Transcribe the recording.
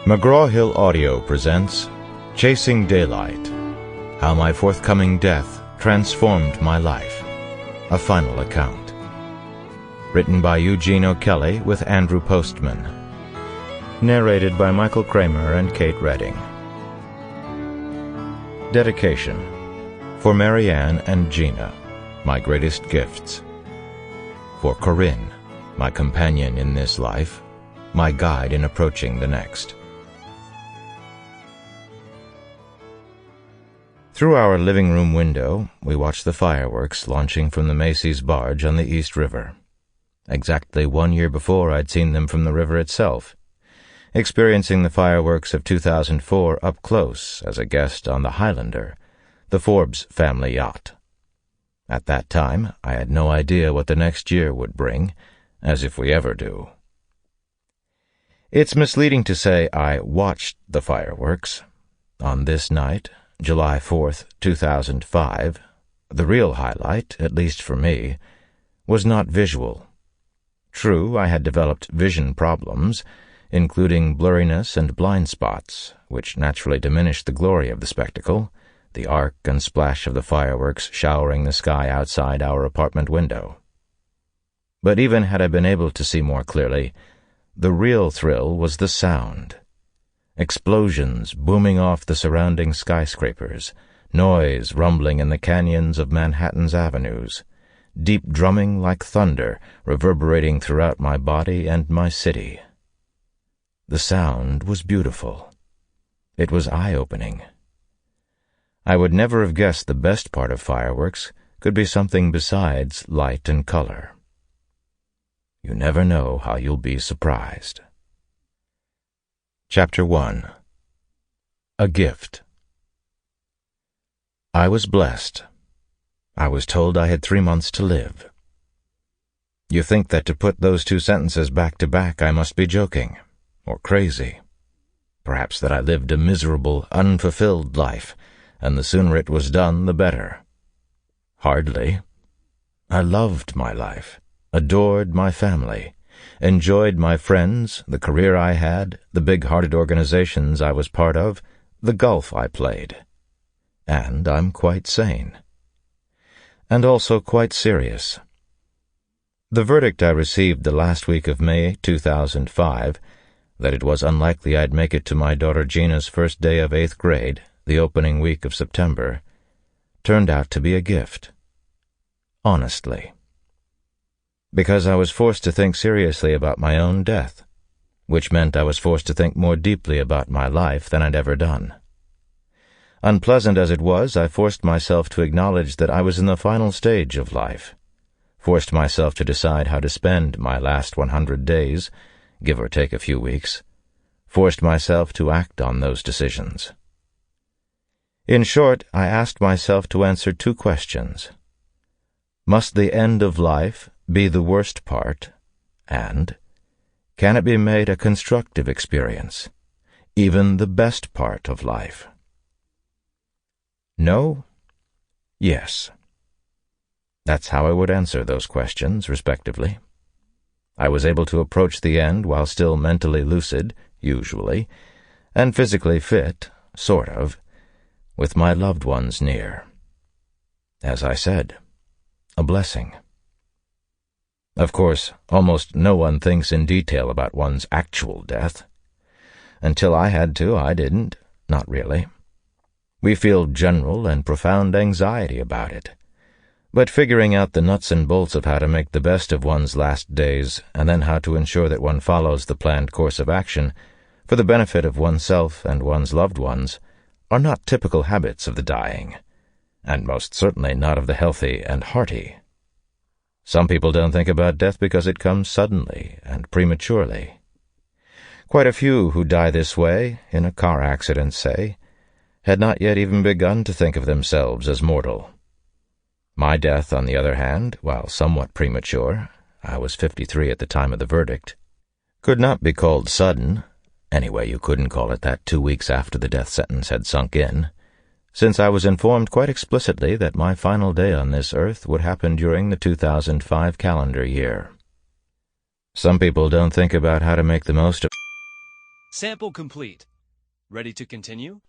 McGraw-Hill Audio presents Chasing Daylight, How My Forthcoming Death Transformed My Life, a Final Account. Written by Eugene O'Kelly with Andrew Postman. Narrated by Michael Kramer and Kate Redding. Dedication. For Marianne and Gina, my greatest gifts. For Corinne, my companion in this life, my guide in approaching the next. Through our living room window, we watched the fireworks launching from the Macy's barge on the East River. Exactly 1 year before, I'd seen them from the river itself, experiencing the fireworks of 2004 up close as a guest on the Highlander, the Forbes family yacht. At that time, I had no idea what the next year would bring, as if we ever do. It's misleading to say I watched the fireworks. On this night, July 4th, 2005, the real highlight, at least for me, was not visual. True, I had developed vision problems, including blurriness and blind spots, which naturally diminished the glory of the spectacle, the arc and splash of the fireworks showering the sky outside our apartment window. But even had I been able to see more clearly, the real thrill was the sound. Explosions booming off the surrounding skyscrapers, noise rumbling in the canyons of Manhattan's avenues, deep drumming like thunder reverberating throughout my body and my city. The sound was beautiful. It was eye-opening. I would never have guessed the best part of fireworks could be something besides light and color. You never know how you'll be surprised. Chapter 1. A Gift. I was blessed. I was told I had 3 months to live. You think that to put those two sentences back to back I must be joking, or crazy. Perhaps that I lived a miserable, unfulfilled life, and the sooner it was done, the better. Hardly. I loved my life, adored my family, enjoyed my friends, the career I had, the big-hearted organizations I was part of, the golf I played. And I'm quite sane. And also quite serious. The verdict I received the last week of May 2005, that it was unlikely I'd make it to my daughter Gina's first day of 8th grade, the opening week of September, turned out to be a gift. Honestly. Because I was forced to think seriously about my own death, which meant I was forced to think more deeply about my life than I'd ever done. Unpleasant as it was, I forced myself to acknowledge that I was in the final stage of life, forced myself to decide how to spend my last 100 days, give or take a few weeks, forced myself to act on those decisions. In short, I asked myself to answer 2 questions. Must the end of life be the worst part, and can it be made a constructive experience, even the best part of life? No? Yes. That's how I would answer those questions, respectively. I was able to approach the end while still mentally lucid, usually, and physically fit, sort of, with my loved ones near. As I said, a blessing. Of course, almost no one thinks in detail about one's actual death. Until I had to, I didn't, not really. We feel general and profound anxiety about it. But figuring out the nuts and bolts of how to make the best of one's last days, and then how to ensure that one follows the planned course of action for the benefit of oneself and one's loved ones, are not typical habits of the dying, and most certainly not of the healthy and hearty. Some people don't think about death because it comes suddenly and prematurely. Quite a few who die this way, in a car accident, say, had not yet even begun to think of themselves as mortal. My death, on the other hand, while somewhat premature, I was 53 at the time of the verdict, could not be called sudden. Anyway, you couldn't call it that 2 weeks after the death sentence had sunk in, since I was informed quite explicitly that my final day on this earth would happen during the 2005 calendar year. Some people don't think about how to make the most of Sample complete. Ready to continue?